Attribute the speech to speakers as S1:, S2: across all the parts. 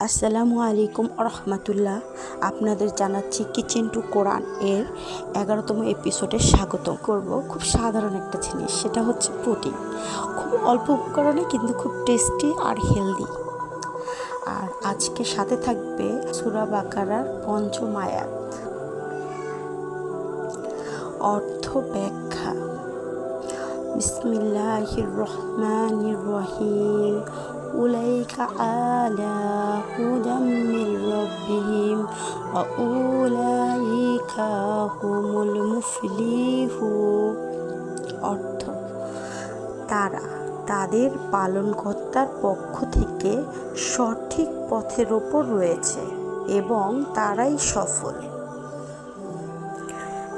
S1: আসসালামু আলাইকুম রহমতুল্লাহ। আপনাদের জানাচ্ছি কিচেন টু কোরআন এর 11তম এপিসোডে স্বাগত করব। খুব সাধারণ একটা জিনিস, সেটা হচ্ছে প্রোটিন। খুব অল্প উপকরণে কিন্তু খুব টেস্টি আর হেলদি। আর আজকে সাথে থাকবে সূরা বাকারার 5ম আয়াত। অর্থ ব্যাখ্যা। বিসমিল্লাহির রহমানির রহিম। উলাইকা আলা হুদাম মির রাব্বিহিম ওয়া উলাইকা হুমুল মুফলিহুন। অর্থ, তারা তাদের পালনকর্তার পক্ষ থেকে সঠিক পথের ওপর রয়েছে এবং তারাই সফল।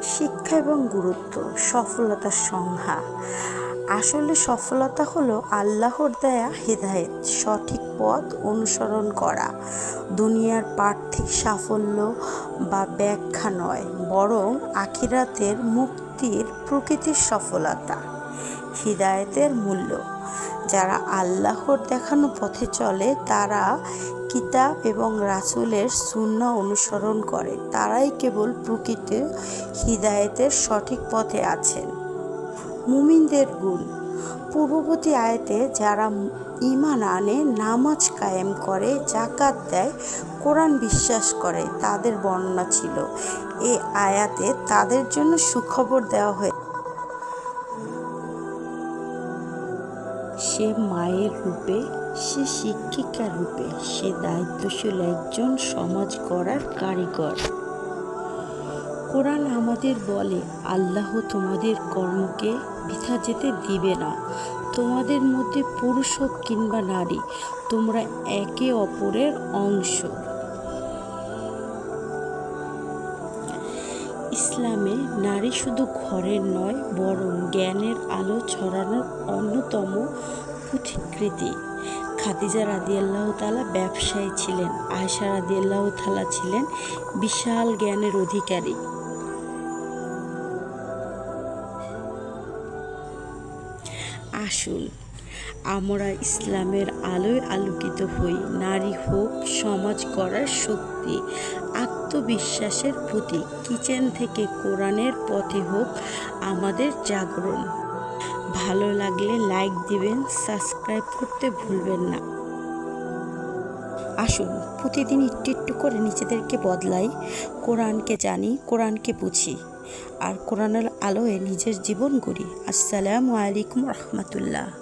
S1: শিক্ষা এবং গুরুত্ব। সফলতার সংজ্ঞা। আসলে সফলতা হলো আল্লাহর দেয়া হেদায়েত, সঠিক পথ অনুসরণ করা। দুনিয়ার পার্থিব সাফল্য বা ব্যাখ্যা নয়, বরং আখিরাতের মুক্তির প্রকৃতির সফলতা। হিদায়াতের মূল্য। যারা আল্লাহর দেখানো পথে চলে, তারা কিতাব এবং রাসূলের সুন্নাহ অনুসরণ করে, তারাই কেবল প্রকৃত হিদায়াতের সঠিক পথে আছেন। মুমিনদের গুণ। পূর্ববর্তী আয়াতে যারা ঈমান আনে, নামাজ কায়েম করে, যাকাত দেয়, কোরআন বিশ্বাস করে, তাদের বর্ণনা ছিল। এই আয়াতে তাদের জন্য সুখবর দেওয়া হয়েছে। সে মায়ের রূপে, সে শিক্ষিকার রূপে, সে দায়িত্বশীল একজন সমাজ গড়ার কারিগর। কোরআন আমাদের বলে, আল্লাহ তোমাদের কর্মকে বৃথা যেতে দিবে না। তোমাদের মধ্যে পুরুষ হোক কিংবা নারী, তোমরা একে অপরের অংশ। ইসলামে নারী শুধু ঘরের নয়, বরং জ্ঞানের আলো ছড়ানোর অন্যতম পথিকৃৎ। খাদিজা রাদিয়াল্লাহু তাআলা ব্যবসায়ী ছিলেন, আয়েশা রাদিয়াল্লাহু তাআলা ছিলেন বিশাল জ্ঞানের অধিকারী। আসুন আমরা ইসলামের আলোয় আলোকিত হই। নারী হোক সমাজ গড়ার শক্তি, আত্মবিশ্বাসের প্রতীক। কিচেন থেকে কোরআনের পথে হোক আমাদের জাগরণ। ভালো লাগলে লাইক দিবেন, সাবস্ক্রাইব করতে ভুলবেন না। আসুন প্রতিদিন একটু একটু করে নিজেদেরকে বদলাই, কোরআনকে জানি, কোরআনকে বুঝি, আর কোরআনের আলোয় নিজের জীবন গড়ি। আসসালামু আলাইকুম রহমতুল্লাহ।